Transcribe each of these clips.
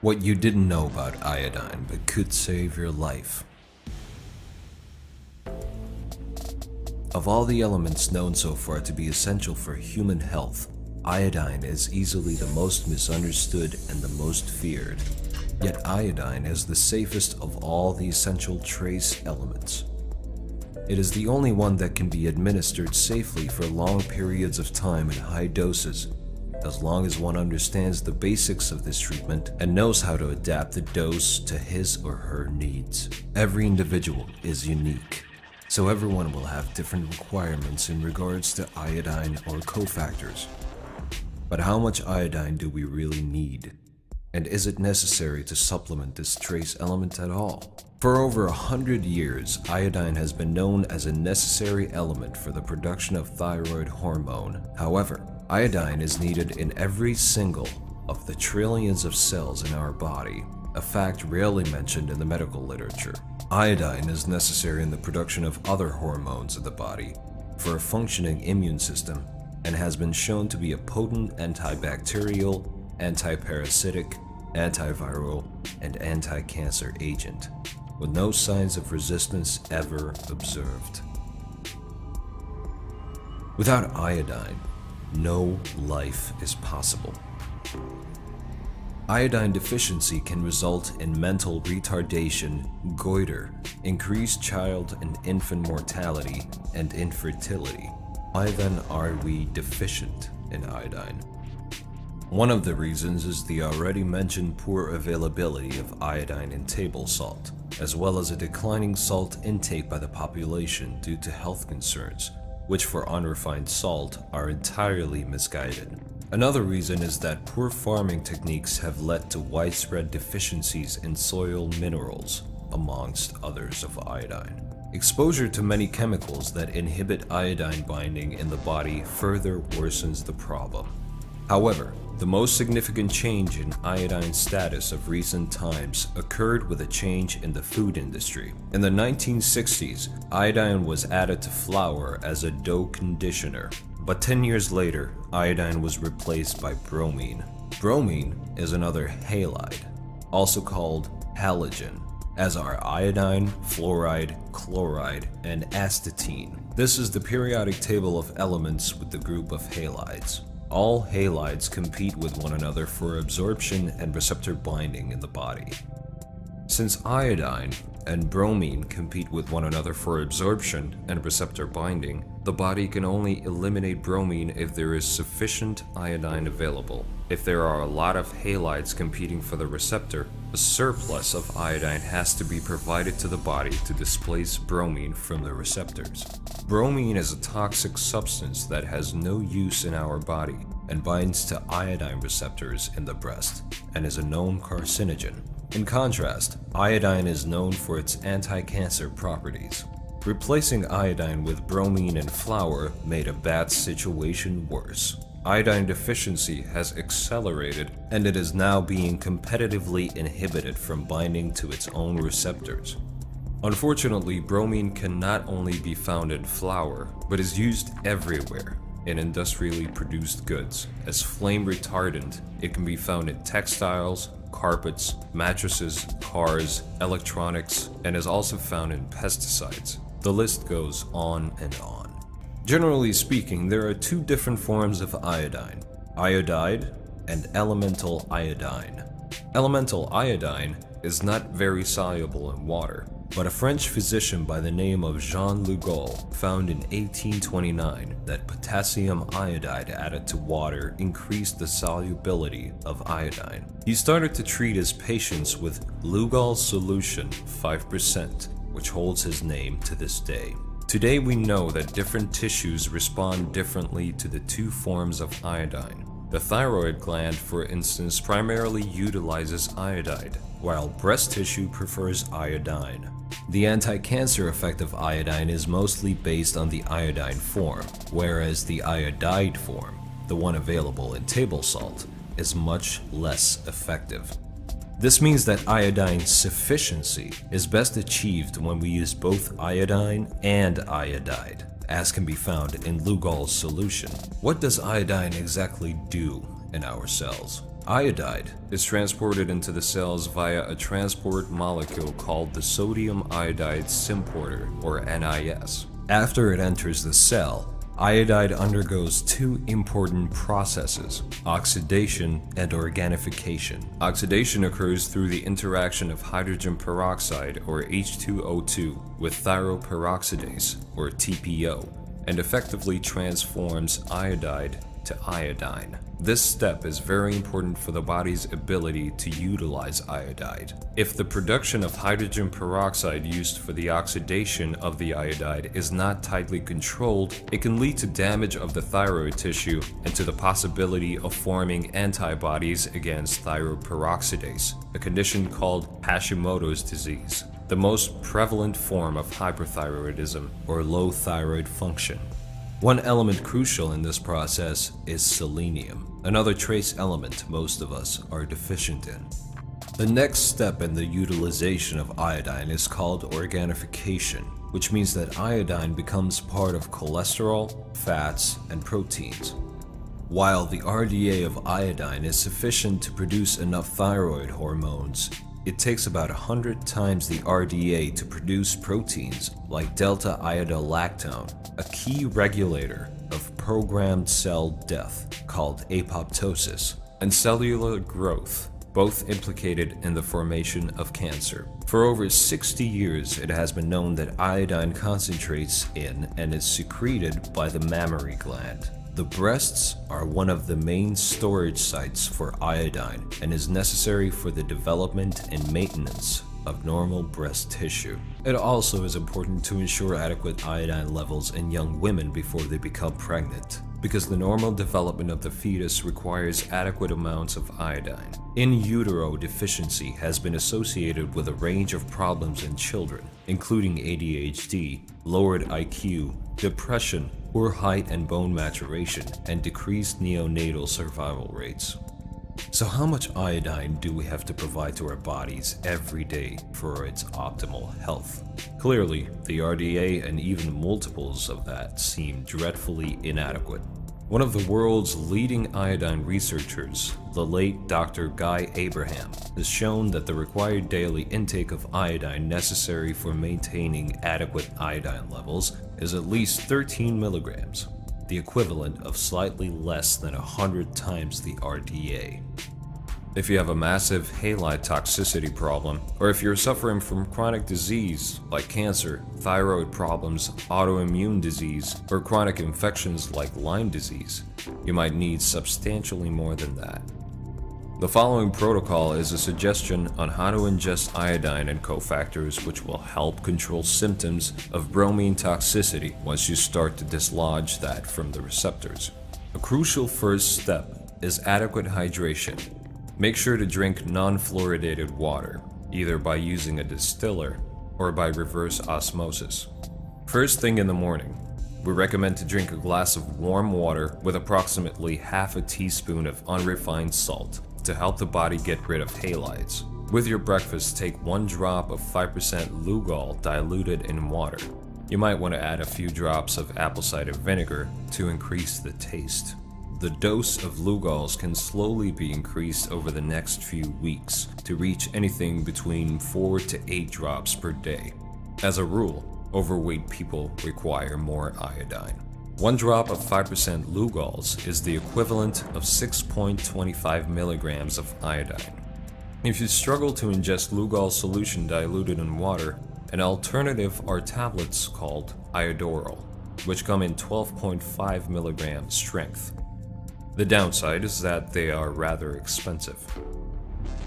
What you didn't know about iodine but could save your life. Of all the elements known so far to be essential for human health, iodine is easily the most misunderstood and the most feared. Yet iodine is the safest of all the essential trace elements. It is the only one that can be administered safely for long periods of time in high doses, as long as one understands the basics of this treatment and knows how to adapt the dose to his or her needs. Every individual is unique, so everyone will have different requirements in regards to iodine or cofactors. But how much iodine do we really need? And is it necessary to supplement this trace element at all? For over 100 years, iodine has been known as a necessary element for the production of thyroid hormone. However, iodine is needed in every single of the trillions of cells in our body, a fact rarely mentioned in the medical literature. Iodine is necessary in the production of other hormones in the body, for a functioning immune system, and has been shown to be a potent antibacterial, antiparasitic, antiviral, and anti-cancer agent, with no signs of resistance ever observed. Without iodine, no life is possible. Iodine deficiency can result in mental retardation, goiter, increased child and infant mortality, and infertility. Why then are we deficient in iodine? One of the reasons is the already mentioned poor availability of iodine in table salt, as well as a declining salt intake by the population due to health concerns, which for unrefined salt are entirely misguided. Another reason is that poor farming techniques have led to widespread deficiencies in soil minerals, amongst others of iodine. Exposure to many chemicals that inhibit iodine binding in the body further worsens the problem. However, the most significant change in iodine status of recent times occurred with a change in the food industry. In the 1960s, iodine was added to flour as a dough conditioner, but 10 years later, iodine was replaced by bromine. Bromine is another halide, also called halogen, as are iodine, fluoride, chloride, and astatine. This is the periodic table of elements with the group of halides. All halides compete with one another for absorption and receptor binding in the body. Since iodine and bromine compete with one another for absorption and receptor binding, the body can only eliminate bromine if there is sufficient iodine available. If there are a lot of halides competing for the receptor, a surplus of iodine has to be provided to the body to displace bromine from the receptors. Bromine is a toxic substance that has no use in our body and binds to iodine receptors in the breast and is a known carcinogen. In contrast, iodine is known for its anti-cancer properties. Replacing iodine with bromine and flour made a bad situation worse. Iodine deficiency has accelerated, and it is now being competitively inhibited from binding to its own receptors. Unfortunately, bromine can not only be found in flour, but is used everywhere in industrially produced goods. As flame retardant, it can be found in textiles, carpets, mattresses, cars, electronics, and is also found in pesticides. The list goes on and on. Generally speaking, there are two different forms of iodine: iodide and elemental iodine. Elemental iodine is not very soluble in water, but a French physician by the name of Jean Lugolov found in 1829 that potassium iodide added to water increased the solubility of iodine. He started to treat his patients with Lugol solution 5%, which holds his name to this day. Today we know that different tissues respond differently to the two forms of iodine. The thyroid gland, for instance, primarily utilizes iodide, while breast tissue prefers iodine. The anti-cancer effect of iodine is mostly based on the iodine form, whereas the iodide form, the one available in table salt, is much less effective. This means that iodine sufficiency is best achieved when we use both iodine and iodide, as can be found in Lugol's solution. What does iodine exactly do in our cells. Iodide is transported into the cells via a transport molecule called the sodium iodide symporter, or NIS. After it enters the cell, iodide undergoes two important processes: oxidation and organification. Oxidation occurs through the interaction of hydrogen peroxide, or H2O2, with thioperoxidase, or TPO, and effectively transforms iodide to iodine. This step is very important for the body's ability to utilize iodide. If the production of hydrogen peroxide used for the oxidation of the iodide is not tightly controlled, it can lead to damage of the thyroid tissue and to the possibility of forming antibodies against thioperoxidase, a condition called Hashimoto's disease, the most prevalent form of hyperthyroidism or low thyroid function. One element crucial in this process is selenium, another trace element most of us are deficient in. The next step in the utilization of iodine is called organification, which means that iodine becomes part of cholesterol, fats, and proteins. While the RDA of iodine is sufficient to produce enough thyroid hormones, it takes about 100 times the RDA to produce proteins like delta-iodolactone, a key regulator of programmed cell death called apoptosis, and cellular growth, both implicated in the formation of cancer. For over 60 years, it has been known that iodine concentrates in and is secreted by the mammary gland. The breasts are one of the main storage sites for iodine and is necessary for the development and maintenance of normal breast tissue. It also is important to ensure adequate iodine levels in young women before they become pregnant, because the normal development of the fetus requires adequate amounts of iodine. In utero deficiency has been associated with a range of problems in children, including ADHD, lowered IQ, depression, poor height and bone maturation, and decreased neonatal survival rates. So how much iodine do we have to provide to our bodies every day for its optimal health? Clearly, the RDA and even multiples of that seem dreadfully inadequate. One of the world's leading iodine researchers, the late Dr. Guy Abraham, has shown that the required daily intake of iodine necessary for maintaining adequate iodine levels is at least 13 milligrams, the equivalent of slightly less than 100 times the RDA. If you have a massive halide toxicity problem, or if you're suffering from chronic disease like cancer, thyroid problems, autoimmune disease, or chronic infections like Lyme disease, you might need substantially more than that. The following protocol is a suggestion on how to ingest iodine and cofactors which will help control symptoms of bromine toxicity once you start to dislodge that from the receptors. A crucial first step is adequate hydration. Make sure to drink non-fluoridated water, either by using a distiller or by reverse osmosis. First thing in the morning, we recommend to drink a glass of warm water with approximately half a teaspoon of unrefined salt to help the body get rid of halides. With your breakfast, take 1 drop of 5% Lugol diluted in water. You might want to add a few drops of apple cider vinegar to increase the taste. The dose of Lugols can slowly be increased over the next few weeks to reach anything between 4 to 8 drops per day. As a rule, overweight people require more iodine. 1 drop of 5% Lugols is the equivalent of 6.25 milligrams of iodine. If you struggle to ingest Lugol solution diluted in water, an alternative are tablets called Iodoral, which come in 12.5 milligram strength. The downside is that they are rather expensive.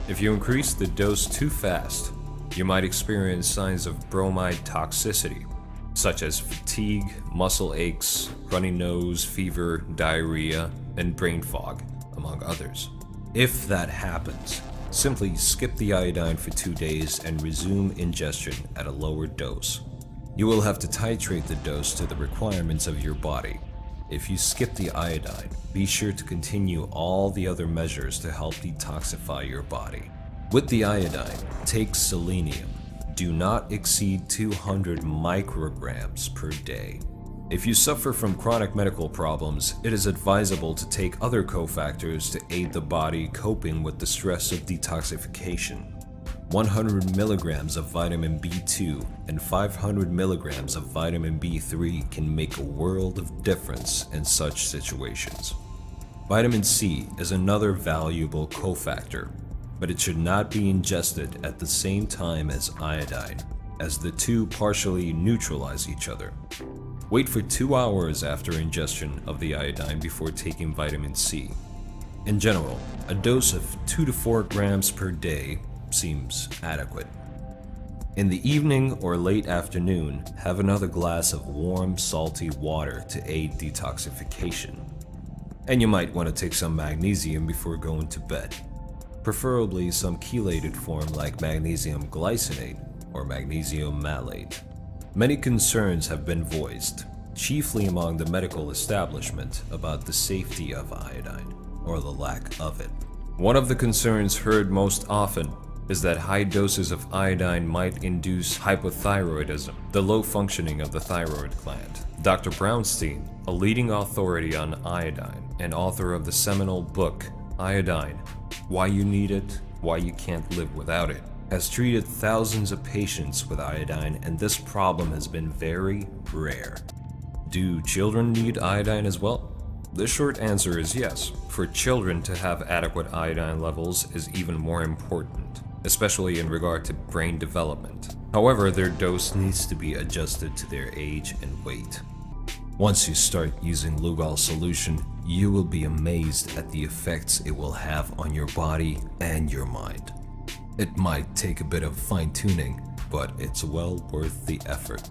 If you increase the dose too fast, you might experience signs of bromide toxicity, such as fatigue, muscle aches, runny nose, fever, diarrhea, and brain fog, among others. If that happens, simply skip the iodine for 2 days and resume ingestion at a lower dose. You will have to titrate the dose to the requirements of your body. If you skip the iodine, be sure to continue all the other measures to help detoxify your body. With the iodine, take selenium. Do not exceed 200 micrograms per day. If you suffer from chronic medical problems, it is advisable to take other cofactors to aid the body coping with the stress of detoxification. 100 milligrams of vitamin B2 and 500 milligrams of vitamin B3 can make a world of difference in such situations. Vitamin C is another valuable cofactor, but it should not be ingested at the same time as iodine, as the two partially neutralize each other. Wait for 2 hours after ingestion of the iodine before taking vitamin C. In general, a dose of 2 to 4 grams per day seems adequate. In the evening or late afternoon, have another glass of warm, salty water to aid detoxification. And you might want to take some magnesium before going to bed, preferably some chelated form like magnesium glycinate or magnesium malate. Many concerns have been voiced, chiefly among the medical establishment, about the safety of iodine, or the lack of it. One of the concerns heard most often is that high doses of iodine might induce hypothyroidism, the low functioning of the thyroid gland. Dr. Brownstein, a leading authority on iodine and author of the seminal book, Iodine: Why You Need It, Why You Can't Live Without It, has treated thousands of patients with iodine, and this problem has been very rare. Do children need iodine as well? The short answer is yes. For children to have adequate iodine levels is even more important, especially in regard to brain development. However, their dose needs to be adjusted to their age and weight. Once you start using Lugol solution, you will be amazed at the effects it will have on your body and your mind. It might take a bit of fine-tuning, but it's well worth the effort.